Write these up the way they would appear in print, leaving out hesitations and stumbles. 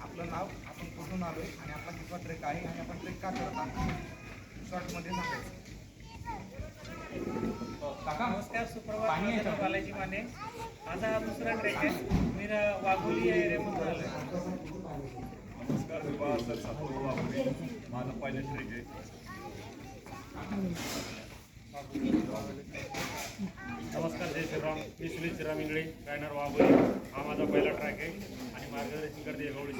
आपलं नाव, आपण कुठून आलोय आणि आपला कितवा ट्रेक आहे आणि आपण ट्रेक का करत आहोत शॉर्टमध्ये सांगायचं. काका नमस्कार, सुप्रभात. माझं नाव बालाजी माने. माझा हा दुसरा ट्रेक आहे. मी वाघोली या एरियामधून आलो आहे. नमस्कार, मी बाळासाहेब सातपुते वाघोली. माझा पहिला ट्रेक आहे. नमस्कार, जय श्रीराम. मी सुनील श्रीराम इंगळे, रायनर वाघोली. हा माझा पहिला ट्रॅक आहे आणि मार्गदर्शन करते गवळी.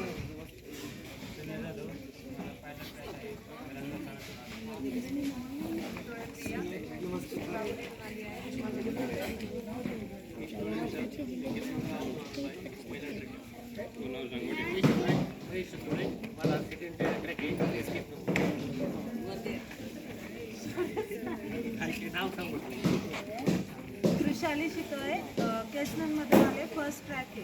वृषाली शितोळे, केसनमध्ये आले. फर्स्ट ट्रॅक आहे.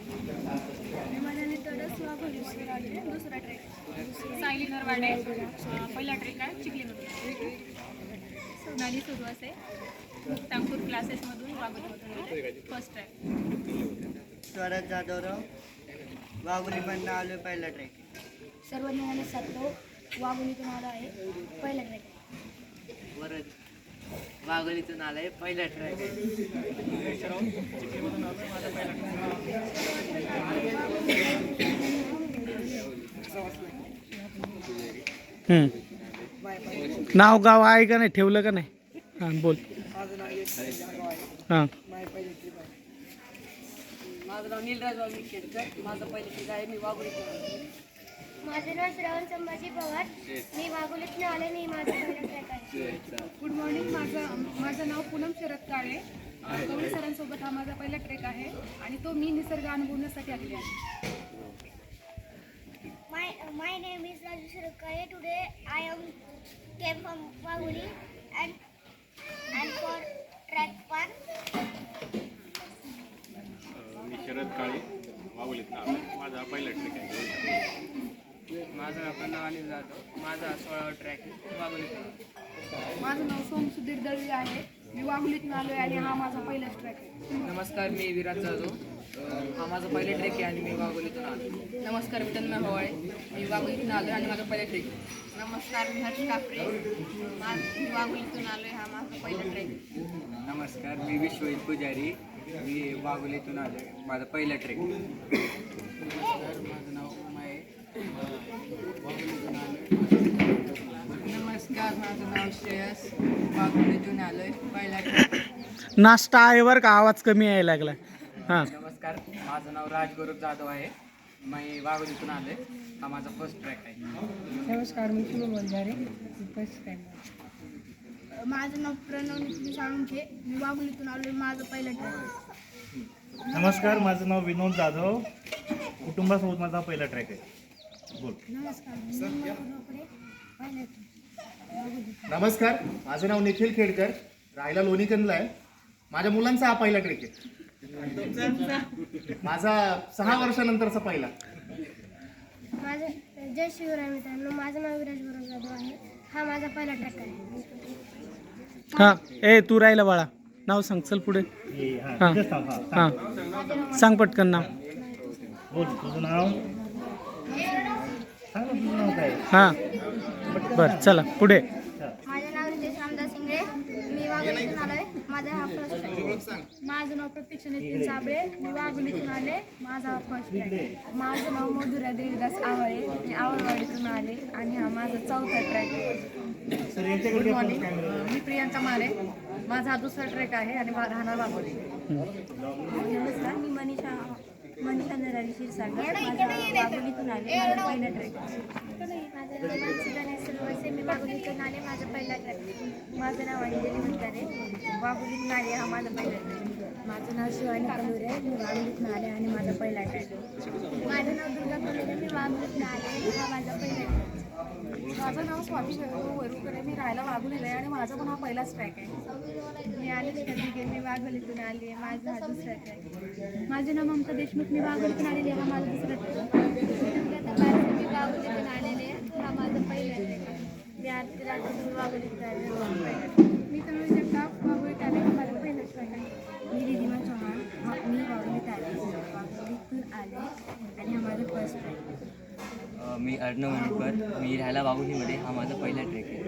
माझ्या तरच वाघोलीवर आले. दुसरा ट्रॅक. सायली नरवाडे, पहिला ट्रेक आहे चिखलीमधून. सोनाली सुरू असे टांगपूर क्लासेसमधून वाघोलीमधून फर्स्ट ट्रॅक. स्वराज जाधवराव, वाघोलीमधून आलो. पहिला ट्रेक. सर्वज्ञाने सातव, वाघोलीतून आला आहे. पहिला ट्रॅक आहे. वरद, वाघोलीतून आलाय. पहिला ट्रॅक आहे. नाव गाव आहे का नाही, ठेवलं का नाही? हां बोल. हां माझं नाव नीलराज वाघोली खेडकर. माझं पहिलं ट्रेक आहे. मी वाघोलीतून. माझे नाव श्रावण संभाजी पवार, मी वाघोलीतून आले. मी माझा पहिला ट्रॅक आहे. Good morning. माझं नाव पूनम शरद काळे. गवळी सरांसोबत हा माझा पहिला ट्रेक आहे आणि तो मी निसर्ग अनुभवण्यासाठी आलेले आहे. My name is Raju Surakkale. Today I came from Wagholi and for track 1. मी शरद काळे, वाघोलीत आलो. माझा पहिला ट्रेक आहे. माझं नाव प्रणव अनिल जाधव. माझा 16वा ट्रॅक आहे. वाघोलीतून. माझं नाव सोम सुधीर दळवी आहे. मी वाघोलीतून आलो आहे आणि हा माझा पहिलाच ट्रॅक आहे. नमस्कार, मी विराज जाधव. हा माझा पहिला ट्रेक आहे आणि मी वाघोलीतून आलो. नमस्कार, मी तन्मय हवाळे. मी वाघोलीतून आलो आणि माझा पहिला ट्रेक. नमस्कार, मी हर्ष कापरे. मी वाघोलीतून आलो. हा माझा पहिला ट्रेक. नमस्कार, मी विश्वजित पुजारी. मी वाघोलीतून आलो. माझा पहिला ट्रेक. माझं नाव उमाय. वाघोलीतून आलो. नमस्कार, माझं नाव श्रेयस. वाघोलीतून आलोय. पहिला ट्रेक. नाश्ता आहे बरं का, आवाज कमी यायला लागला. हां नमस्कार, माझं नाव राजगुरू जाधव आहे. मी वाघोलीतून आलोय. हा माझा फर्स्ट ट्रॅक आहे. नमस्कार, मी शुभ बंजारे. First track. माझं नाव प्रणव नितीन साळुंखे. मी वाघोलीतून आलो. माझा पहिला ट्रॅक. नमस्कार, माझं नाव विनोद जाधव. कुटुंबासोबत माझा पहिला ट्रॅक आहे. बोल. नमस्कार, माझं नाव निखिल खेडकर, राहायला लोणीकंदला आहे. माझ्या मुलांचा हा पहिला ट्रेक आहे. माझा 6 वर्षानंतरचा पहिला. माझं जय शिवराय मित्रांनो, माझं नाव विराज बरोबर जाधव आहे. हा माझा पहिला ट्रॅक आहे. हां ए तू राहिला बाळा, नाव सांग. चल पुढे. हां हां सांग पटकन नाव. बोल तुझं नाव. सांग ना तुझं नाव काय. हां बरं चला पुढे. माझे नाव नितेश रामदास इंगळे. मी वाघोलीतून आलोय. माझा हा फर्स्ट ट्रॅक. माझं नाव प्रत्यक्ष नितीन साबळे. मी वाघोलीतून आले. माझा हा फर्स्ट ट्रॅक. माझं नाव मधुरा देवीदास आवळे. मी आवळवाडीतून आले आणि हा माझा चौथा ट्रॅक आहे. Good morning. मी प्रियांका मारे. माझा हा दुसरा ट्रेक आहे आणि राहणार वाघोली. नमस्कार, मी मनीषा नरारी क्षीरसागर. माझा वाघोलीतून आले. माझा पहिला ट्रॅक. माझं नाव मानसी गणेश सुरवसे. मी वाघोलीतून आले. माझा पहिला ट्रॅक. माझं नाव अंजली म्हणतारे. वाघोलीतून आले. हा माझा पहिला ट्रॅक. माझं नाव शिवानी कलोरे. मी वाघोलीतून आले आणि माझा पहिला ट्रॅक. माझं नाव दुर्गा कलोरे. मी वाघोलीतून आले. हा माझा पहिला ट्रॅक. माझं नाव स्वामी वैरूकर. मी राहायला वाघोलीला आहे आणि माझा पण हा पहिलाच ट्रॅक आहे. मी आले कधी मी वाघोलीतून आले. माझा हा दुसरा ट्रॅक. माझे नाव ममता देशमुख. मी वाघोलीतून आलेली आहे. हा माझा दुसरा ट्रॅक. मी वाघोलीतून आलेले. हा माझा पहिला ट्रॅक आहे. मी आरती रात्री वाघोलीतून आले. मी तन्मय जगताप. वाघोलीत आले. हा माझा पहिलाच ट्रॅक आहे. मी रिधिमा चव्हाण. मी वाघोलीत आले. वाघोलीतून आले आणि हा माझा फर्स्ट ट्रॅक. मी अर्णव वणकर, मी राहायला वाघोलीमध्ये. हा माझा पहिला ट्रेक आहे.